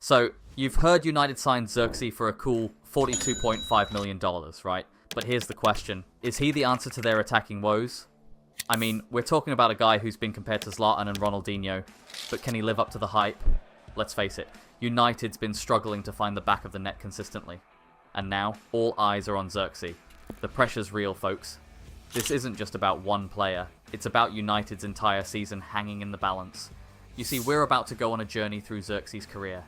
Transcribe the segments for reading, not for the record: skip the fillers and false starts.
So, you've heard United signed Zirkzee for a cool $42.5 million, right? But here's the question. Is he the answer to their attacking woes? I mean, we're talking about a guy who's been compared to Zlatan and Ronaldinho, but can he live up to the hype? Let's face it, United's been struggling to find the back of the net consistently. And now, all eyes are on Zirkzee. The pressure's real, folks. This isn't just about one player, it's about United's entire season hanging in the balance. You see, we're about to go on a journey through Zirkzee's career.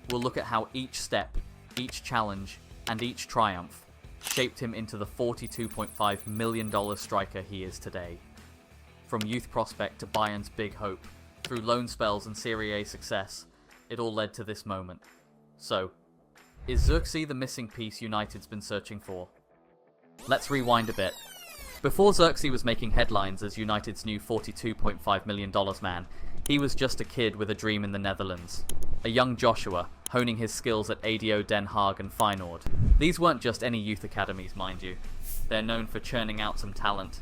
We'll look at how each step, each challenge, and each triumph shaped him into the $42.5 million striker he is today. From youth prospect to Bayern's big hope, through loan spells and Serie A success, it all led to this moment. So, is Zirkzee the missing piece United's been searching for? Let's rewind a bit. Before Zirkzee was making headlines as United's new $42.5 million man, he was just a kid with a dream in the Netherlands. A young Joshua, honing his skills at ADO Den Haag and Feyenoord. These weren't just any youth academies, mind you. They're known for churning out some talent.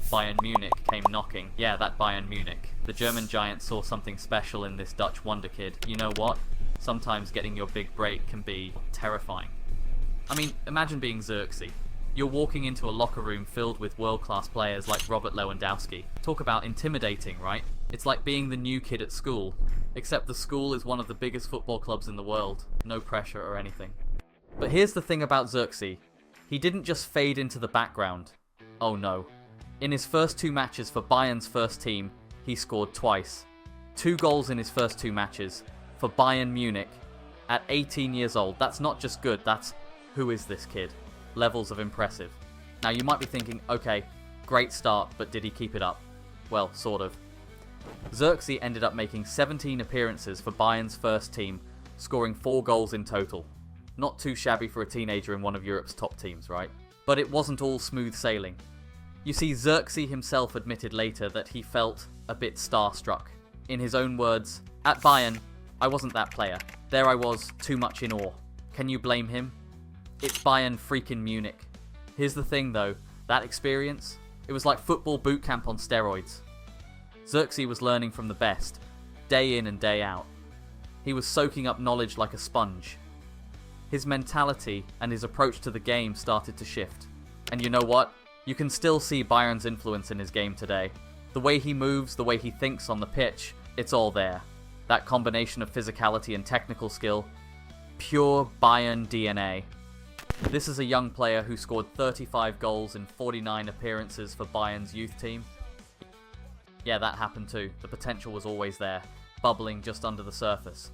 Bayern Munich came knocking. Yeah, that Bayern Munich. The German giant saw something special in this Dutch wonder kid. You know what? Sometimes getting your big break can be terrifying. I mean, imagine being Zirkzee. You're walking into a locker room filled with world-class players like Robert Lewandowski. Talk about intimidating, right? It's like being the new kid at school. Except the school is one of the biggest football clubs in the world. No pressure or anything. But here's the thing about Zirkzee. He didn't just fade into the background. Oh no. In his first 2 matches for Bayern's first team, he scored twice. 2 goals in his first 2 matches for Bayern Munich at 18 years old. That's not just good, that's who is this kid? Levels of impressive. Now you might be thinking, okay, great start, but did he keep it up? Well, sort of. Zirkzee ended up making 17 appearances for Bayern's first team, scoring 4 goals in total. Not too shabby for a teenager in one of Europe's top teams, right? But it wasn't all smooth sailing. You see, Zirkzee himself admitted later that he felt a bit starstruck. In his own words, at Bayern, I wasn't that player. There I was, too much in awe. Can you blame him? It's Bayern freaking Munich. Here's the thing though, that experience, it was like football boot camp on steroids. Zirkzee was learning from the best, day in and day out. He was soaking up knowledge like a sponge. His mentality and his approach to the game started to shift. And you know what? You can still see Bayern's influence in his game today. The way he moves, the way he thinks on the pitch, it's all there. That combination of physicality and technical skill, pure Bayern DNA. This is a young player who scored 35 goals in 49 appearances for Bayern's youth team. Yeah, that happened too. The potential was always there, bubbling just under the surface.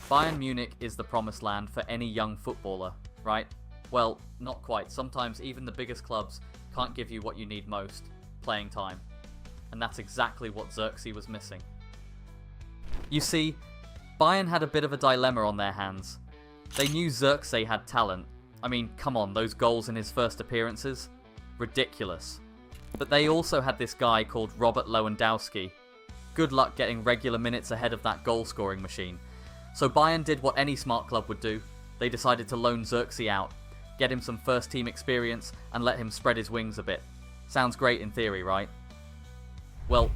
Bayern Munich is the promised land for any young footballer, right? Well, not quite. Sometimes even the biggest clubs can't give you what you need most, playing time. And that's exactly what Zirkzee was missing. You see, Bayern had a bit of a dilemma on their hands. They knew Zirkzee had talent. I mean, come on, those goals in his first appearances? Ridiculous. But they also had this guy called Robert Lewandowski. Good luck getting regular minutes ahead of that goal-scoring machine. So Bayern did what any smart club would do. They decided to loan Zirkzee out, get him some first-team experience, and let him spread his wings a bit. Sounds great in theory, right? Well,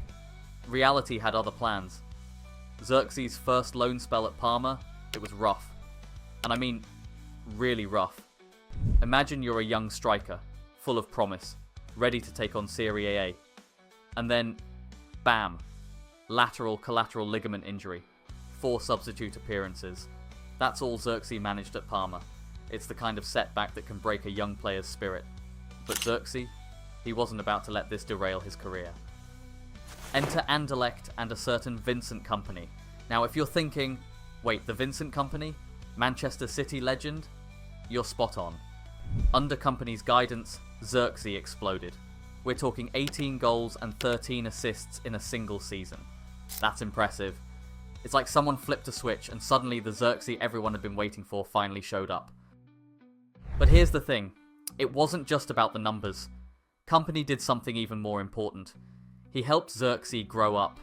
reality had other plans. Zirkzee's first loan spell at Parma, it was rough. And I mean, really rough. Imagine you're a young striker, full of promise, ready to take on Serie A. And then, bam, lateral collateral ligament injury, 4 substitute appearances. That's all Zirkzee managed at Parma. It's the kind of setback that can break a young player's spirit. But Zirkzee, he wasn't about to let this derail his career. Enter Anderlecht and a certain Vincent Kompany. Now if you're thinking, wait, the Vincent Kompany? Manchester City legend? You're spot on. Under Kompany's guidance, Zirkzee exploded. We're talking 18 goals and 13 assists in a single season. That's impressive. It's like someone flipped a switch and suddenly the Zirkzee everyone had been waiting for finally showed up. But here's the thing, it wasn't just about the numbers. Kompany did something even more important. He helped Zirkzee grow up.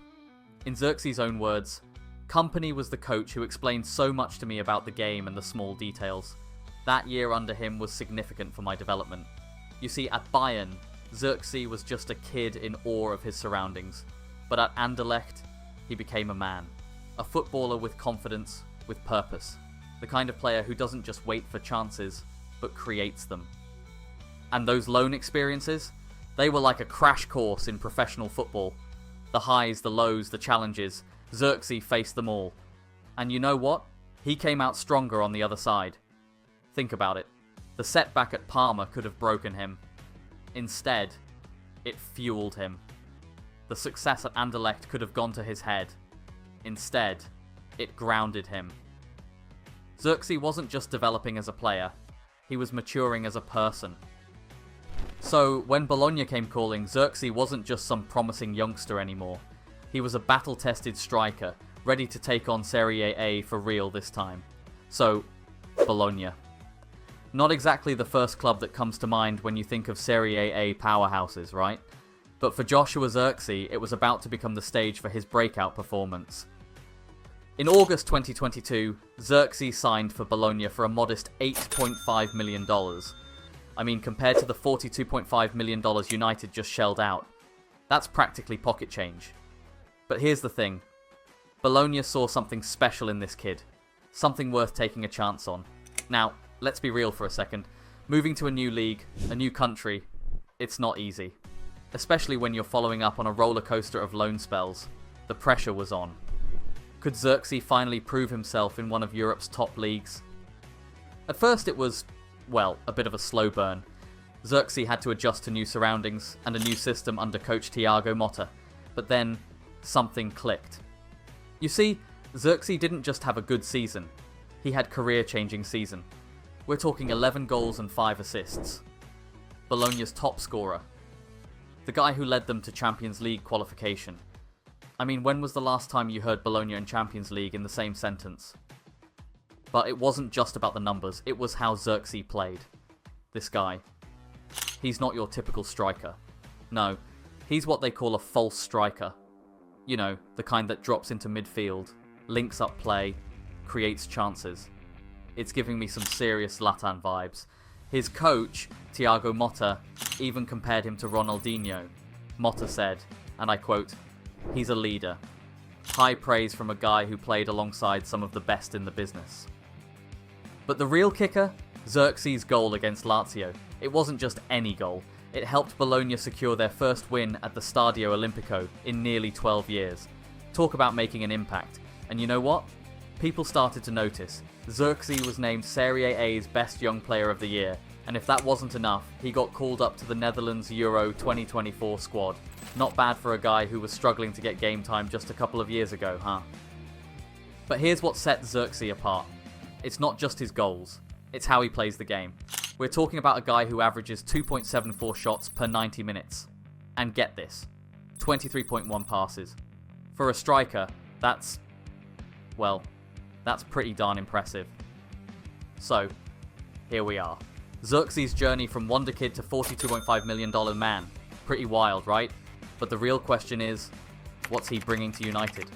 In Zirkzee's own words, Kompany was the coach who explained so much to me about the game and the small details. That year under him was significant for my development. You see, at Bayern, Zirkzee was just a kid in awe of his surroundings. But at Anderlecht, he became a man. A footballer with confidence, with purpose. The kind of player who doesn't just wait for chances, but creates them. And those loan experiences, they were like a crash course in professional football. The highs, the lows, the challenges, Zirkzee faced them all. And you know what? He came out stronger on the other side. Think about it. The setback at Parma could have broken him. Instead, it fueled him. The success at Anderlecht could have gone to his head. Instead, it grounded him. Zirkzee wasn't just developing as a player, he was maturing as a person. So, when Bologna came calling, Zirkzee wasn't just some promising youngster anymore. He was a battle-tested striker, ready to take on Serie A for real this time. So, Bologna. Not exactly the first club that comes to mind when you think of Serie A powerhouses, right? But for Joshua Zirkzee, it was about to become the stage for his breakout performance. In August 2022, Zirkzee signed for Bologna for a modest $8.5 million. I mean, compared to the $42.5 million United just shelled out, that's practically pocket change. But here's the thing. Bologna saw something special in this kid. Something worth taking a chance on. Now, let's be real for a second. Moving to a new league, a new country, it's not easy. Especially when you're following up on a roller coaster of loan spells. The pressure was on. Could Zirkzee finally prove himself in one of Europe's top leagues? At first it was, well, a bit of a slow burn. Zirkzee had to adjust to new surroundings and a new system under coach Thiago Motta. But then, something clicked. You see, Zirkzee didn't just have a good season. He had career-changing season. We're talking 11 goals and 5 assists. Bologna's top scorer. The guy who led them to Champions League qualification. I mean, when was the last time you heard Bologna and Champions League in the same sentence? But it wasn't just about the numbers, it was how Zirkzee played. This guy. He's not your typical striker. No, he's what they call a false striker. You know, the kind that drops into midfield, links up play, creates chances. It's giving me some serious Zlatan vibes. His coach, Thiago Motta, even compared him to Ronaldinho. Motta said, and I quote, "He's a leader." High praise from a guy who played alongside some of the best in the business. But the real kicker? Zirkzee's goal against Lazio. It wasn't just any goal. It helped Bologna secure their first win at the Stadio Olimpico in nearly 12 years. Talk about making an impact. And you know what? People started to notice. Zirkzee was named Serie A's Best Young Player of the Year, and if that wasn't enough, he got called up to the Netherlands Euro 2024 squad. Not bad for a guy who was struggling to get game time just a couple of years ago, huh? But here's what set Zirkzee apart. It's not just his goals, it's how he plays the game. We're talking about a guy who averages 2.74 shots per 90 minutes. And get this, 23.1 passes. For a striker, that's pretty darn impressive. So, here we are. Zirkzee's journey from wonder kid to $42.5 million man. Pretty wild, right? But the real question is, what's he bringing to United?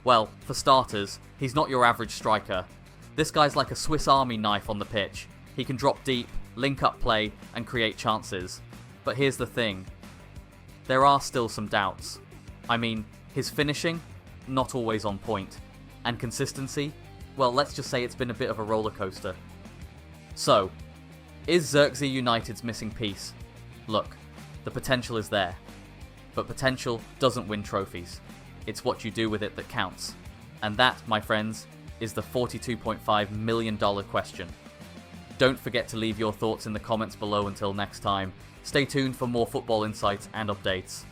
Well, for starters, he's not your average striker. This guy's like a Swiss Army knife on the pitch. He can drop deep, link up play, and create chances. But here's the thing. There are still some doubts. I mean, his finishing, not always on point. And consistency, well, let's just say it's been a bit of a roller coaster. So, is Zirkzee United's missing piece? Look, the potential is there. But potential doesn't win trophies. It's what you do with it that counts. And that, my friends, is the $42.5 million question. Don't forget to leave your thoughts in the comments below until next time. Stay tuned for more football insights and updates.